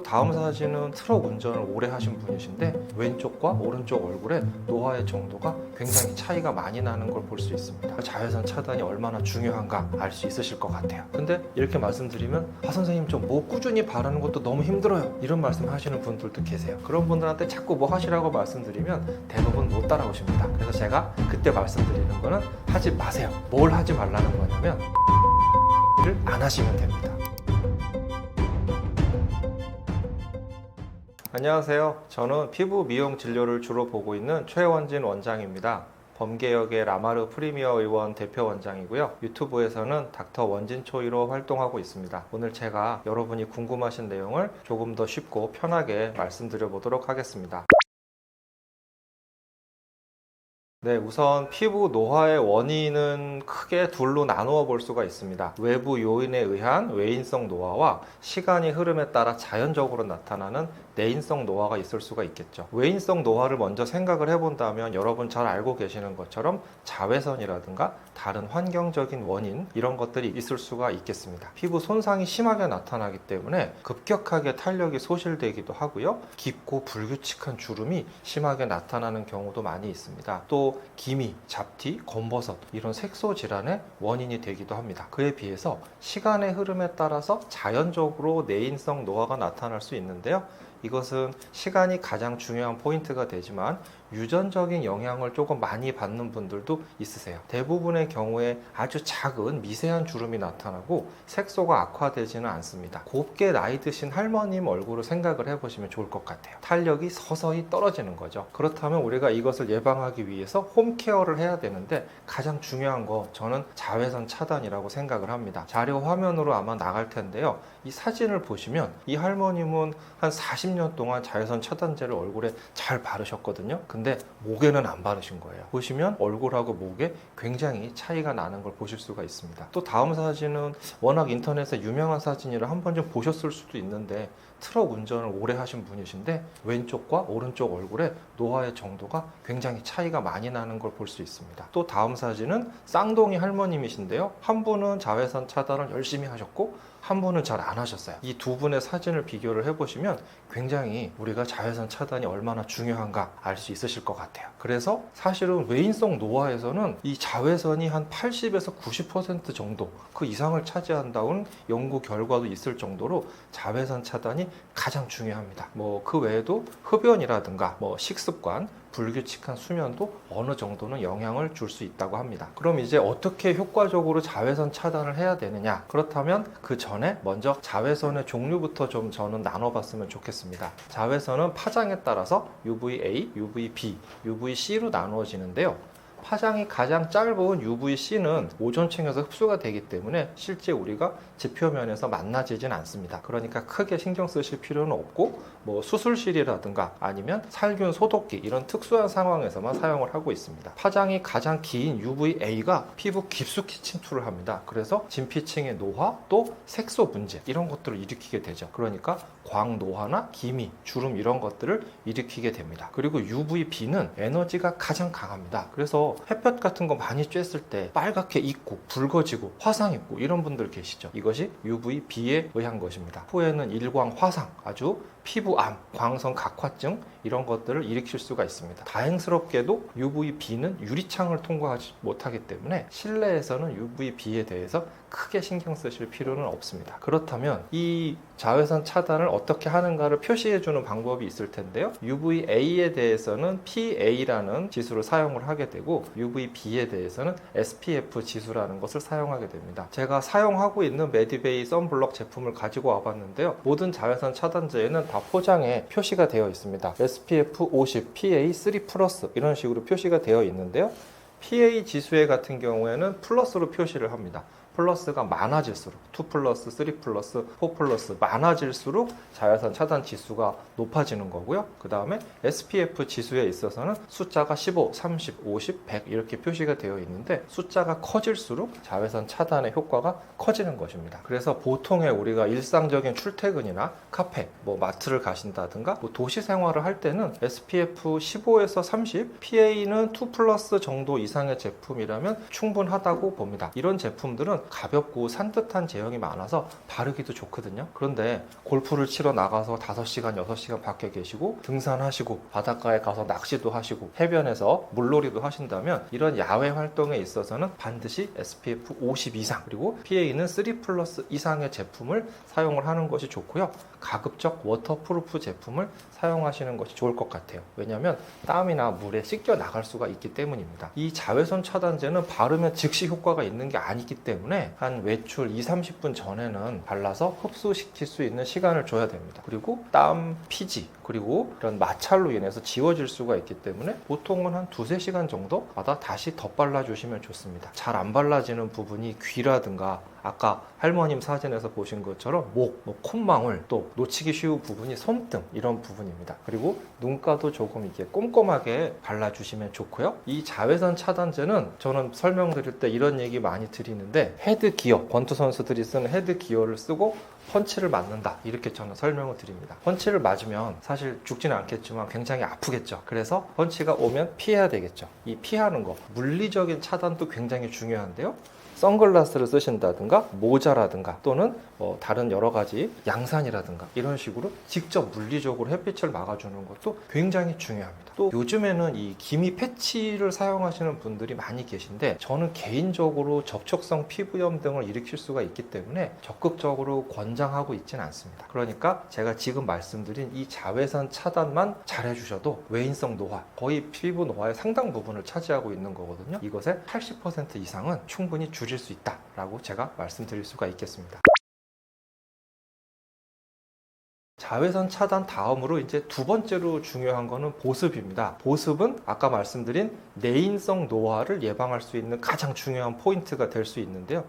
다음 사진은 트럭 운전을 오래 하신 분이신데 왼쪽과 오른쪽 얼굴에 노화의 정도가 굉장히 차이가 많이 나는 걸 볼 수 있습니다. 자외선 차단이 얼마나 중요한가 알 수 있으실 것 같아요. 근데 이렇게 말씀드리면 선생님 좀 뭐 꾸준히 바르는 것도 너무 힘들어요, 이런 말씀 하시는 분들도 계세요. 그런 분들한테 자꾸 뭐 하시라고 말씀드리면 대부분 못 따라오십니다. 그래서 제가 그때 말씀드리는 거는 하지 마세요. 뭘 하지 말라는 거냐면 를 안 하시면 됩니다. 안녕하세요. 저는 피부 미용 진료를 주로 보고 있는 최원진 원장입니다. 범계역의 라마르 프리미어 의원 대표 원장이고요. 유튜브에서는 닥터 원진초이로 활동하고 있습니다. 오늘 제가 여러분이 궁금하신 내용을 조금 더 쉽고 편하게 말씀드려 보도록 하겠습니다. 네, 우선 피부 노화의 원인은 크게 둘로 나누어 볼 수가 있습니다. 외부 요인에 의한 외인성 노화와 시간이 흐름에 따라 자연적으로 나타나는 내인성 노화가 있을 수가 있겠죠. 외인성 노화를 먼저 생각을 해본다면 여러분 잘 알고 계시는 것처럼 자외선이라든가 다른 환경적인 원인, 이런 것들이 있을 수가 있겠습니다. 피부 손상이 심하게 나타나기 때문에 급격하게 탄력이 소실되기도 하고요. 깊고 불규칙한 주름이 심하게 나타나는 경우도 많이 있습니다. 또 기미, 잡티, 검버섯, 이런 색소 질환의 원인이 되기도 합니다. 그에 비해서 시간의 흐름에 따라서 자연적으로 내인성 노화가 나타날 수 있는데요. 이것은 시간이 가장 중요한 포인트가 되지만 유전적인 영향을 조금 많이 받는 분들도 있으세요. 대부분의 경우에 아주 작은 미세한 주름이 나타나고 색소가 악화되지는 않습니다. 곱게 나이 드신 할머님 얼굴을 생각을 해보시면 좋을 것 같아요. 탄력이 서서히 떨어지는 거죠. 그렇다면 우리가 이것을 예방하기 위해서 홈케어를 해야 되는데 가장 중요한 거, 저는 자외선 차단이라고 생각을 합니다. 자료 화면으로 아마 나갈 텐데요. 이 사진을 보시면 이 할머님은 한 40년 동안 자외선 차단제를 얼굴에 잘 바르셨거든요. 근데 목에는 안 바르신 거예요. 보시면 얼굴하고 목에 굉장히 차이가 나는 걸 보실 수가 있습니다. 또 다음 사진은 워낙 인터넷에 유명한 사진이라 한 번쯤 보셨을 수도 있는데 트럭 운전을 오래 하신 분이신데 왼쪽과 오른쪽 얼굴에 노화의 정도가 굉장히 차이가 많이 나는 걸 볼 수 있습니다. 또 다음 사진은 쌍둥이 할머님이신데요. 한 분은 자외선 차단을 열심히 하셨고 한 분은 잘 안 하셨어요. 이 두 분의 사진을 비교를 해보시면 굉장히 우리가 자외선 차단이 얼마나 중요한가 알 수 있으실 것 같아요. 그래서 사실은 외인성 노화에서는 이 자외선이 한 80에서 90% 정도 그 이상을 차지한다는 연구 결과도 있을 정도로 자외선 차단이 가장 중요합니다. 뭐 그 외에도 흡연이라든가 식습관, 불규칙한 수면도 어느 정도는 영향을 줄 수 있다고 합니다. 그럼 이제 어떻게 효과적으로 자외선 차단을 해야 되느냐? 그렇다면 그 전에 먼저 자외선의 종류부터 좀 저는 나눠봤으면 좋겠습니다. 자외선은 파장에 따라서 UVA, UVB, UVC로 나누어지는데요. 파장이 가장 짧은 UVC는 오존층에서 흡수가 되기 때문에 실제 우리가 지표면에서 만나지진 않습니다. 그러니까 크게 신경 쓰실 필요는 없고 수술실이라든가 아니면 살균 소독기, 이런 특수한 상황에서만 사용을 하고 있습니다. 파장이 가장 긴 UVA가 피부 깊숙이 침투를 합니다. 그래서 진피층의 노화, 또 색소 문제, 이런 것들을 일으키게 되죠. 그러니까 광노화나 기미, 주름, 이런 것들을 일으키게 됩니다. 그리고 UVB는 에너지가 가장 강합니다. 그래서 햇볕 같은 거 많이 쬐을 때 빨갛게 익고 붉어지고 화상 입고 이런 분들 계시죠. 이것이 UVB에 의한 것입니다. 후에는 일광 화상, 아주 피부암, 광선 각화증, 이런 것들을 일으킬 수가 있습니다. 다행스럽게도 UVB는 유리창을 통과하지 못하기 때문에 실내에서는 UVB에 대해서 크게 신경 쓰실 필요는 없습니다. 그렇다면 이 자외선 차단을 어떻게 하는가를 표시해주는 방법이 있을 텐데요. UVA에 대해서는 PA라는 지수를 사용을 하게 되고 UVB에 대해서는 SPF 지수라는 것을 사용하게 됩니다. 제가 사용하고 있는 메디베이 선블럭 제품을 가지고 와봤는데요. 모든 자외선 차단제에는 다 포장에 표시가 되어 있습니다. SPF 50, PA 3+, 이런 식으로 표시가 되어 있는데요. PA 지수에 같은 경우에는 플러스로 표시를 합니다. 플러스가 많아질수록 2+, 3+, 4+, 많아질수록 자외선 차단 지수가 높아지는 거고요. 그 다음에 SPF 지수에 있어서는 숫자가 15, 30, 50, 100 이렇게 표시가 되어 있는데 숫자가 커질수록 자외선 차단의 효과가 커지는 것입니다. 그래서 보통의 우리가 일상적인 출퇴근이나 카페, 마트를 가신다든가 도시 생활을 할 때는 SPF 15에서 30, PA는 2+ 정도 이상의 제품이라면 충분하다고 봅니다. 이런 제품들은 가볍고 산뜻한 제형이 많아서 바르기도 좋거든요. 그런데 골프를 치러 나가서 5시간, 6시간 밖에 계시고 등산하시고 바닷가에 가서 낚시도 하시고 해변에서 물놀이도 하신다면 이런 야외 활동에 있어서는 반드시 SPF 50 이상 그리고 PA는 3+ 이상의 제품을 사용을 하는 것이 좋고요. 가급적 워터프루프 제품을 사용하시는 것이 좋을 것 같아요. 왜냐하면 땀이나 물에 씻겨 나갈 수가 있기 때문입니다. 이 자외선 차단제는 바르면 즉시 효과가 있는 게 아니기 때문에 한 외출 2-30분 전에는 발라서 흡수시킬 수 있는 시간을 줘야 됩니다. 그리고 땀, 피지, 그리고 이런 마찰로 인해서 지워질 수가 있기 때문에 보통은 한 2-3시간 정도마다 다시 덧발라주시면 좋습니다. 잘 안 발라지는 부분이 귀라든가 아까 할머님 사진에서 보신 것처럼 목, 콧망울, 또 놓치기 쉬운 부분이 손등 이런 부분입니다. 그리고 눈가도 조금 이렇게 꼼꼼하게 발라주시면 좋고요. 이 자외선 차단제는 저는 설명드릴 때 이런 얘기 많이 드리는데 헤드 기어, 권투 선수들이 쓰는 헤드 기어를 쓰고 펀치를 맞는다 이렇게 저는 설명을 드립니다. 펀치를 맞으면 사실 죽지는 않겠지만 굉장히 아프겠죠. 그래서 펀치가 오면 피해야 되겠죠. 이 피하는 거 물리적인 차단도 굉장히 중요한데요. 선글라스를 쓰신다든가 모자라든가 또는 다른 여러 가지 양산이라든가 이런 식으로 직접 물리적으로 햇빛을 막아주는 것도 굉장히 중요합니다. 또 요즘에는 이 기미 패치를 사용하시는 분들이 많이 계신데 저는 개인적으로 접촉성 피부염 등을 일으킬 수가 있기 때문에 적극적으로 권장하고 있지는 않습니다. 그러니까 제가 지금 말씀드린 이 자외선 차단만 잘 해주셔도 외인성 노화, 거의 피부 노화의 상당 부분을 차지하고 있는 거거든요. 이것의 80% 이상은 충분히 줄일 수 있다라고 제가 말씀드릴 수가 있겠습니다. 자외선 차단 다음으로 이제 두 번째로 중요한 거는 보습입니다. 보습은 아까 말씀드린 내인성 노화를 예방할 수 있는 가장 중요한 포인트가 될 수 있는데요.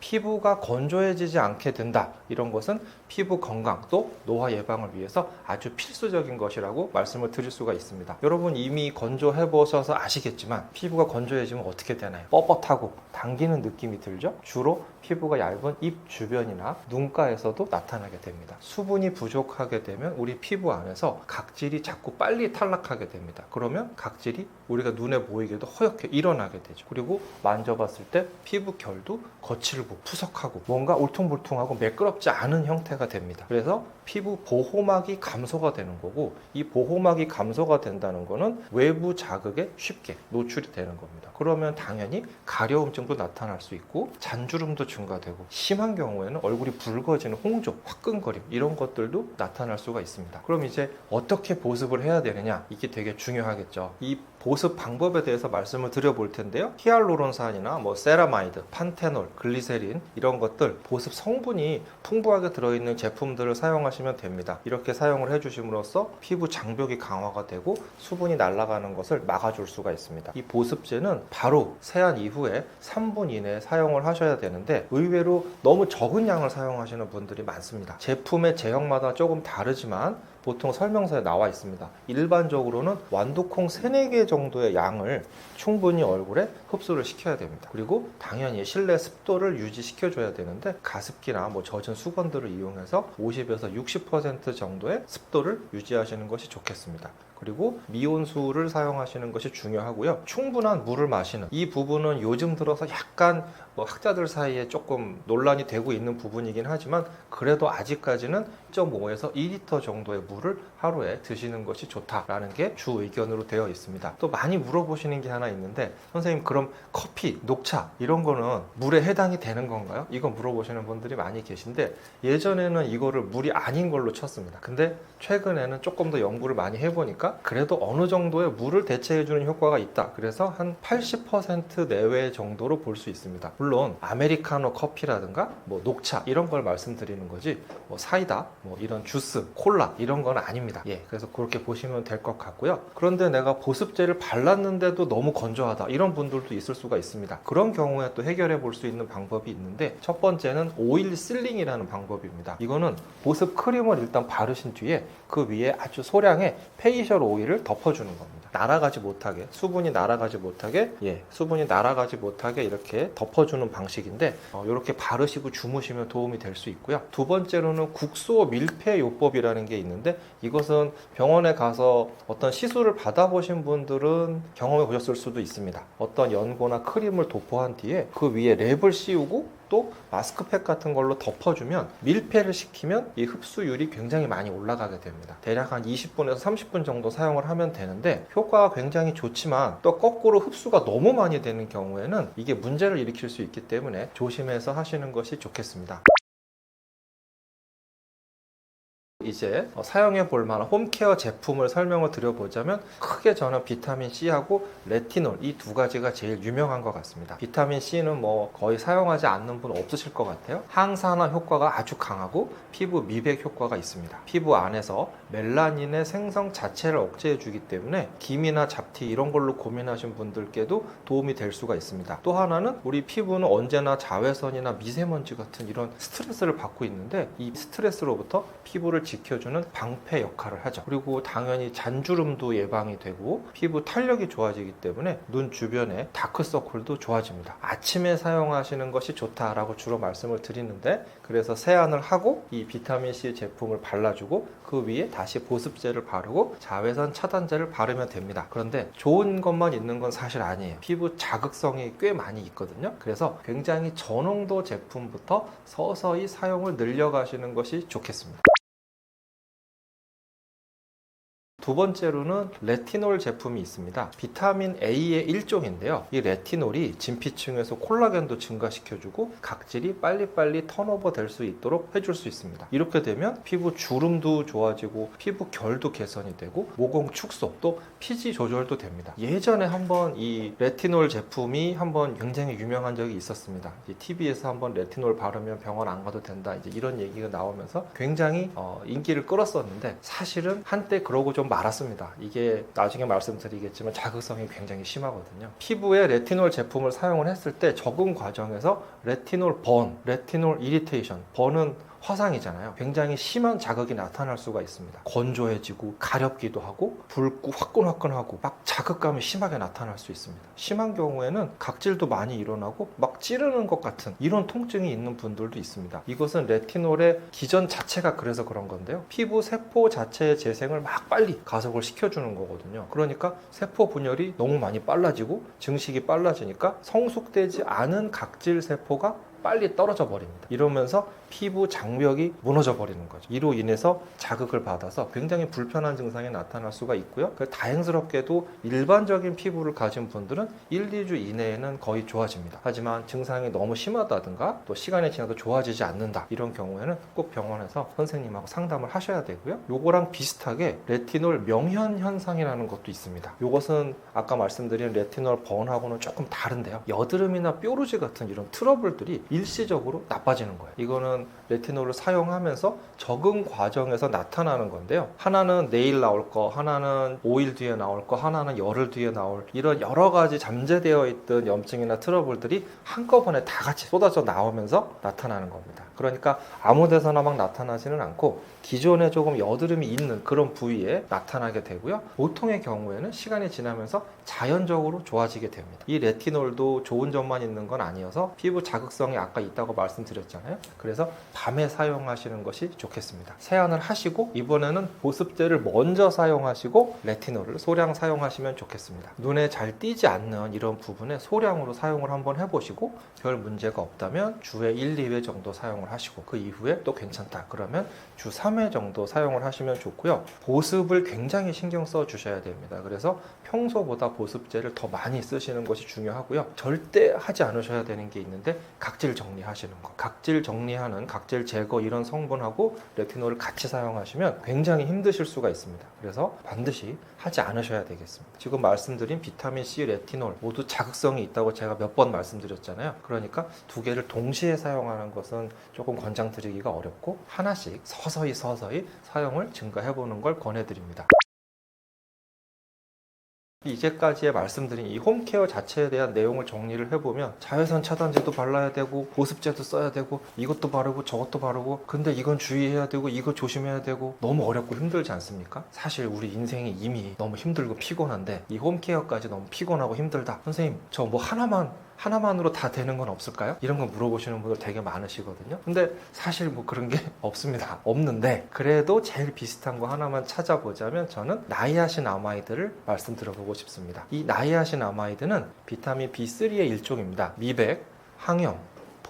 피부가 건조해지지 않게 된다. 이런 것은 피부 건강 또 노화 예방을 위해서 아주 필수적인 것이라고 말씀을 드릴 수가 있습니다. 여러분 이미 건조해 보셔서 아시겠지만 피부가 건조해지면 어떻게 되나요? 뻣뻣하고 당기는 느낌이 들죠? 주로 피부가 얇은 입 주변이나 눈가에서도 나타나게 됩니다. 수분이 부족하게 되면 우리 피부 안에서 각질이 자꾸 빨리 탈락하게 됩니다. 그러면 각질이 우리가 눈에 보이게도 허옇게 일어나게 되죠. 그리고 만져봤을 때 피부 결도 거칠고 푸석하고 뭔가 울퉁불퉁하고 매끄럽지 않은 형태가 됩니다. 그래서 피부 보호막이 감소가 되는 거고 이 보호막이 감소가 된다는 거는 외부 자극에 쉽게 노출이 되는 겁니다. 그러면 당연히 가려움증도 나타날 수 있고 잔주름도 증가되고 심한 경우에는 얼굴이 붉어지는 홍조, 화끈거림 이런 것들도 나타날 수가 있습니다. 그럼 이제 어떻게 보습을 해야 되느냐 이게 되게 중요하겠죠. 이 보습 방법에 대해서 말씀을 드려볼 텐데요. 히알루론산이나 세라마이드, 판테놀, 글리세린 이런 것들 보습 성분이 풍부하게 들어있는 제품들을 사용하시면 됩니다. 이렇게 사용을 해주심으로써 피부 장벽이 강화가 되고 수분이 날아가는 것을 막아줄 수가 있습니다. 이 보습제는 바로 세안 이후에 3분 이내에 사용을 하셔야 되는데 의외로 너무 적은 양을 사용하시는 분들이 많습니다. 제품의 제형마다 조금 다르지만 보통 설명서에 나와 있습니다. 일반적으로는 완두콩 3-4개 정도의 양을 충분히 얼굴에 흡수를 시켜야 됩니다. 그리고 당연히 실내 습도를 유지시켜줘야 되는데 가습기나 젖은 수건들을 이용해서 50에서 60% 정도의 습도를 유지하시는 것이 좋겠습니다. 그리고 미온수를 사용하시는 것이 중요하고요. 충분한 물을 마시는 이 부분은 요즘 들어서 약간 학자들 사이에 조금 논란이 되고 있는 부분이긴 하지만 그래도 아직까지는 1.5에서 2리터 정도의 물을 하루에 드시는 것이 좋다라는 게 주 의견으로 되어 있습니다. 또 많이 물어보시는 게 하나 있는데 선생님 그럼 커피, 녹차 이런 거는 물에 해당이 되는 건가요? 이거 물어보시는 분들이 많이 계신데 예전에는 이거를 물이 아닌 걸로 쳤습니다. 근데 최근에는 조금 더 연구를 많이 해보니까 그래도 어느 정도의 물을 대체해주는 효과가 있다. 그래서 한 80% 내외 정도로 볼 수 있습니다. 물론 아메리카노 커피라든가 녹차 이런 걸 말씀드리는 거지 사이다, 이런 주스, 콜라 이런 건 아닙니다. 그래서 그렇게 보시면 될 것 같고요. 그런데 내가 보습제를 발랐는데도 너무 건조하다 이런 분들도 있을 수가 있습니다. 그런 경우에 또 해결해 볼 수 있는 방법이 있는데 첫 번째는 오일 실링이라는 방법입니다. 이거는 보습 크림을 일단 바르신 뒤에 그 위에 아주 소량의 페이셜 오일을 덮어주는 겁니다. 날아가지 못하게 수분이 날아가지 못하게 이렇게 덮어주는 방식인데 이렇게 바르시고 주무시면 도움이 될 수 있고요. 두 번째로는 국소 밀폐요법이라는 게 있는데 이것은 병원에 가서 어떤 시술을 받아보신 분들은 경험해 보셨을 수도 있습니다. 어떤 연고나 크림을 도포한 뒤에 그 위에 랩을 씌우고 또 마스크팩 같은 걸로 덮어주면 밀폐를 시키면 이 흡수율이 굉장히 많이 올라가게 됩니다. 대략 한 20분에서 30분 정도 사용을 하면 되는데 효과가 굉장히 좋지만 또 거꾸로 흡수가 너무 많이 되는 경우에는 이게 문제를 일으킬 수 있기 때문에 조심해서 하시는 것이 좋겠습니다. 이제 사용해 볼 만한 홈케어 제품을 설명을 드려보자면 크게 저는 비타민C하고 레티놀 이 두 가지가 제일 유명한 것 같습니다. 비타민C는 뭐 거의 사용하지 않는 분 없으실 것 같아요. 항산화 효과가 아주 강하고 피부 미백 효과가 있습니다. 피부 안에서 멜라닌의 생성 자체를 억제해 주기 때문에 기미나 잡티 이런 걸로 고민하신 분들께도 도움이 될 수가 있습니다. 또 하나는 우리 피부는 언제나 자외선이나 미세먼지 같은 이런 스트레스를 받고 있는데 이 스트레스로부터 피부를 지켜주는 방패 역할을 하죠. 그리고 당연히 잔주름도 예방이 되고 피부 탄력이 좋아지기 때문에 눈 주변에 다크서클도 좋아집니다. 아침에 사용하시는 것이 좋다라고 주로 말씀을 드리는데 그래서 세안을 하고 이 비타민C 제품을 발라주고 그 위에 다시 보습제를 바르고 자외선 차단제를 바르면 됩니다. 그런데 좋은 것만 있는 건 사실 아니에요. 피부 자극성이 꽤 많이 있거든요. 그래서 굉장히 저농도 제품부터 서서히 사용을 늘려가시는 것이 좋겠습니다. 두 번째로는 레티놀 제품이 있습니다. 비타민 A의 일종인데요. 이 레티놀이 진피층에서 콜라겐도 증가시켜주고 각질이 빨리빨리 턴오버 될 수 있도록 해줄 수 있습니다. 이렇게 되면 피부 주름도 좋아지고 피부 결도 개선이 되고 모공 축소 또 피지 조절도 됩니다. 예전에 한번 이 레티놀 제품이 한번 굉장히 유명한 적이 있었습니다. TV에서 한번 레티놀 바르면 병원 안 가도 된다 이제 이런 얘기가 나오면서 굉장히 인기를 끌었었는데 사실은 한때 그러고 좀 말았습니다. 이게 나중에 말씀드리겠지만 자극성이 굉장히 심하거든요. 피부에 레티놀 제품을 사용을 했을 때 적응 과정에서 레티놀 번, 레티놀 이리테이션, 번은 화상이잖아요. 굉장히 심한 자극이 나타날 수가 있습니다. 건조해지고 가렵기도 하고 붉고 화끈화끈하고 막 자극감이 심하게 나타날 수 있습니다. 심한 경우에는 각질도 많이 일어나고 막 찌르는 것 같은 이런 통증이 있는 분들도 있습니다. 이것은 레티놀의 기전 자체가 그래서 그런 건데요. 피부 세포 자체의 재생을 막 빨리 가속을 시켜주는 거거든요. 그러니까 세포 분열이 너무 많이 빨라지고 증식이 빨라지니까 성숙되지 않은 각질 세포가 빨리 떨어져 버립니다. 이러면서 피부 장벽이 무너져 버리는 거죠. 이로 인해서 자극을 받아서 굉장히 불편한 증상이 나타날 수가 있고요. 다행스럽게도 일반적인 피부를 가진 분들은 1, 2주 이내에는 거의 좋아집니다. 하지만 증상이 너무 심하다든가 또 시간이 지나도 좋아지지 않는다 이런 경우에는 꼭 병원에서 선생님하고 상담을 하셔야 되고요. 요거랑 비슷하게 레티놀 명현 현상이라는 것도 있습니다. 요것은 아까 말씀드린 레티놀 번하고는 조금 다른데요. 여드름이나 뾰루지 같은 이런 트러블들이 일시적으로 나빠지는 거예요. 이거는 레티놀을 사용하면서 적응 과정에서 나타나는 건데요. 하나는 내일 나올 거, 하나는 5일 뒤에 나올 거, 하나는 열흘 뒤에 나올 이런 여러 가지 잠재되어 있던 염증이나 트러블들이 한꺼번에 다 같이 쏟아져 나오면서 나타나는 겁니다. 그러니까 아무 데서나 막 나타나지는 않고 기존에 조금 여드름이 있는 그런 부위에 나타나게 되고요. 보통의 경우에는 시간이 지나면서 자연적으로 좋아지게 됩니다. 이 레티놀도 좋은 점만 있는 건 아니어서 피부 자극성이 아까 있다고 말씀드렸잖아요. 그래서 밤에 사용하시는 것이 좋겠습니다. 세안을 하시고 이번에는 보습제를 먼저 사용하시고 레티놀을 소량 사용하시면 좋겠습니다. 눈에 잘 띄지 않는 이런 부분에 소량으로 사용을 한번 해보시고 별 문제가 없다면 주에 1, 2회 정도 사용을 하시고 그 이후에 또 괜찮다 그러면 주 3회 정도 사용을 하시면 좋고요. 보습을 굉장히 신경 써 주셔야 됩니다. 그래서 평소보다 보습제를 더 많이 쓰시는 것이 중요하고요. 절대 하지 않으셔야 되는 게 있는데 각질 정리하시는 거. 각질 정리하는 각질 제거 이런 성분하고 레티놀을 같이 사용하시면 굉장히 힘드실 수가 있습니다. 그래서 반드시 하지 않으셔야 되겠습니다. 지금 말씀드린 비타민C, 레티놀 모두 자극성이 있다고 제가 몇 번 말씀드렸잖아요. 그러니까 두 개를 동시에 사용하는 것은 조금 권장드리기가 어렵고 하나씩 서서히 사용을 증가해보는 걸 권해드립니다. 이제까지 말씀드린 이 홈케어 자체에 대한 내용을 정리를 해보면 자외선 차단제도 발라야 되고 보습제도 써야 되고 이것도 바르고 저것도 바르고 근데 이건 주의해야 되고 이거 조심해야 되고 너무 어렵고 힘들지 않습니까? 사실 우리 인생이 이미 너무 힘들고 피곤한데 이 홈케어까지 너무 피곤하고 힘들다. 선생님 저 뭐 하나만으로 다 되는 건 없을까요? 이런 거 물어보시는 분들 되게 많으시거든요. 근데 사실 뭐 그런 게 없습니다. 없는데 그래도 제일 비슷한 거 하나만 찾아보자면 저는 나이아신 아마이드를 말씀드려보고 싶습니다. 이 나이아신 아마이드는 비타민 B3의 일종입니다. 미백, 항염,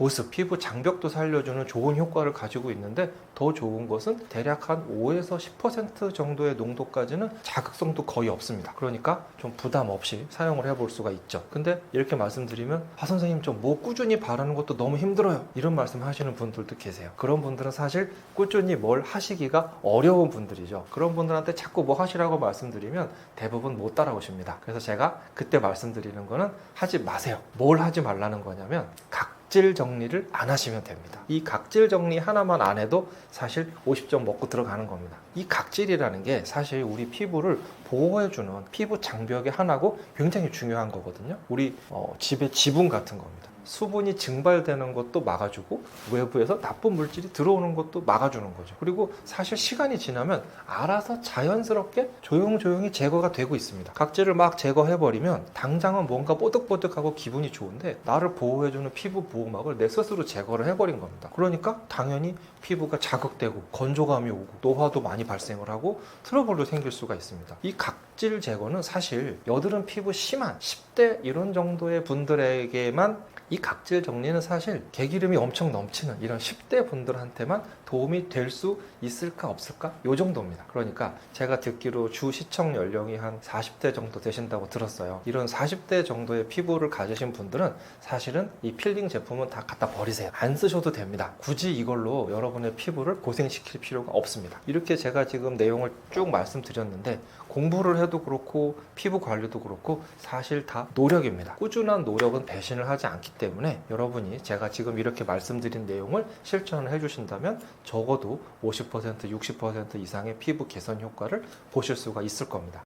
보습, 피부 장벽도 살려주는 좋은 효과를 가지고 있는데 더 좋은 것은 대략 한 5에서 10% 정도의 농도까지는 자극성도 거의 없습니다. 그러니까 좀 부담 없이 사용을 해볼 수가 있죠. 근데 이렇게 말씀드리면 선생님 좀 뭐 꾸준히 바르는 것도 너무 힘들어요, 이런 말씀 하시는 분들도 계세요. 그런 분들은 사실 꾸준히 뭘 하시기가 어려운 분들이죠. 그런 분들한테 자꾸 뭐 하시라고 말씀드리면 대부분 못 따라오십니다. 그래서 제가 그때 말씀드리는 거는 하지 마세요. 뭘 하지 말라는 거냐면 각질 정리를 안 하시면 됩니다. 이 각질 정리 하나만 안 해도 사실 50점 먹고 들어가는 겁니다. 이 각질이라는 게 사실 우리 피부를 보호해주는 피부 장벽의 하나고 굉장히 중요한 거거든요. 우리 집의 지붕 같은 겁니다. 수분이 증발되는 것도 막아주고 외부에서 나쁜 물질이 들어오는 것도 막아주는 거죠. 그리고 사실 시간이 지나면 알아서 자연스럽게 조용조용히 제거가 되고 있습니다. 각질을 막 제거해버리면 당장은 뭔가 뽀득뽀득하고 기분이 좋은데 나를 보호해주는 피부 보호막을 내 스스로 제거를 해버린 겁니다. 그러니까 당연히 피부가 자극되고 건조감이 오고 노화도 많이 발생을 하고 트러블도 생길 수가 있습니다. 이 각질 제거는 사실 여드름 피부 심한 10대 이런 정도의 분들에게만, 이 각질 정리는 사실 개기름이 엄청 넘치는 이런 10대 분들한테만 도움이 될 수 있을까 없을까? 요 정도입니다. 그러니까 제가 듣기로 주 시청 연령이 한 40대 정도 되신다고 들었어요. 이런 40대 정도의 피부를 가지신 분들은 사실은 이 필링 제품은 다 갖다 버리세요. 안 쓰셔도 됩니다. 굳이 이걸로 여러분의 피부를 고생시킬 필요가 없습니다. 이렇게 제가 지금 내용을 쭉 말씀드렸는데 공부를 해도 그렇고 피부 관리도 그렇고 사실 다 노력입니다. 꾸준한 노력은 배신을 하지 않기 때문에 여러분이 제가 지금 이렇게 말씀드린 내용을 실천을 해주신다면 적어도 50%, 60% 이상의 피부 개선 효과를 보실 수가 있을 겁니다.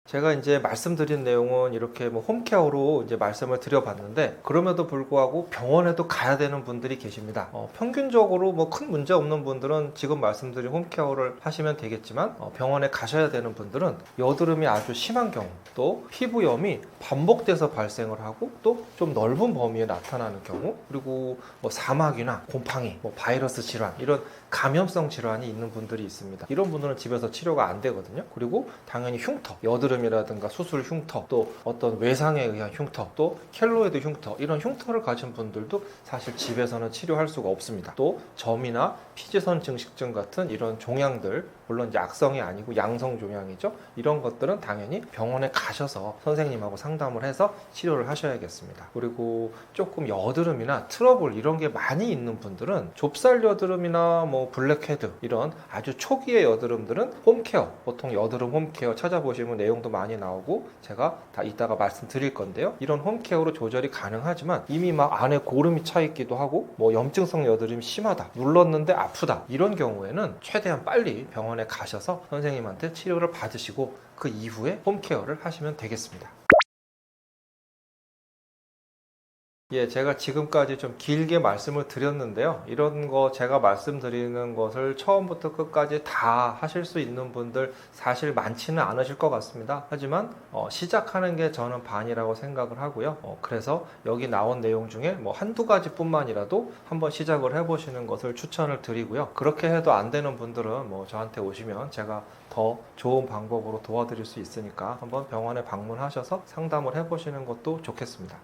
제가 이제 말씀드린 내용은 이렇게 뭐 홈케어로 이제 말씀을 드려봤는데 그럼에도 불구하고 병원에도 가야 되는 분들이 계십니다. 평균적으로 뭐 큰 문제 없는 분들은 지금 말씀드린 홈케어를 하시면 되겠지만 병원에 가셔야 되는 분들은 여드름이 아주 심한 경우, 또 피부염이 반복돼서 발생을 하고 또 좀 넓은 범위에 나타나는 경우, 그리고 뭐 사막이나 곰팡이, 뭐 바이러스 질환, 이런 감염성 질환이 있는 분들이 있습니다. 이런 분들은 집에서 치료가 안 되거든요. 그리고 당연히 흉터, 여드름이라든가 수술 흉터, 또 어떤 외상에 의한 흉터, 또 켈로이드 흉터, 이런 흉터를 가진 분들도 사실 집에서는 치료할 수가 없습니다. 또 점이나 피지선 증식증 같은 이런 종양들, 물론 이제 악성이 아니고 양성 종양이죠. 이런 것들은 당연히 병원에 가셔서 선생님하고 상담을 해서 치료를 하셔야겠습니다. 그리고 조금 여드름이나 트러블 이런 게 많이 있는 분들은 좁쌀 여드름이나 뭐 블랙헤드 이런 아주 초기의 여드름들은 홈케어, 보통 여드름 홈케어 찾아보시면 내용도 많이 나오고 제가 다 이따가 말씀드릴 건데요. 이런 홈케어로 조절이 가능하지만 이미 막 안에 고름이 차 있기도 하고 뭐 염증성 여드름이 심하다, 눌렀는데 아프다, 이런 경우에는 최대한 빨리 병원에 가셔서 선생님한테 치료를 받으시고 그 이후에 홈케어를 하시면 되겠습니다. 예, 제가 지금까지 좀 길게 말씀을 드렸는데요. 이런 거 제가 말씀드리는 것을 처음부터 끝까지 다 하실 수 있는 분들 사실 많지는 않으실 것 같습니다. 하지만 시작하는 게 저는 반이라고 생각을 하고요. 그래서 여기 나온 내용 중에 뭐 한두 가지 뿐만이라도 한번 시작을 해보시는 것을 추천을 드리고요. 그렇게 해도 안 되는 분들은 뭐 저한테 오시면 제가 더 좋은 방법으로 도와드릴 수 있으니까 한번 병원에 방문하셔서 상담을 해보시는 것도 좋겠습니다.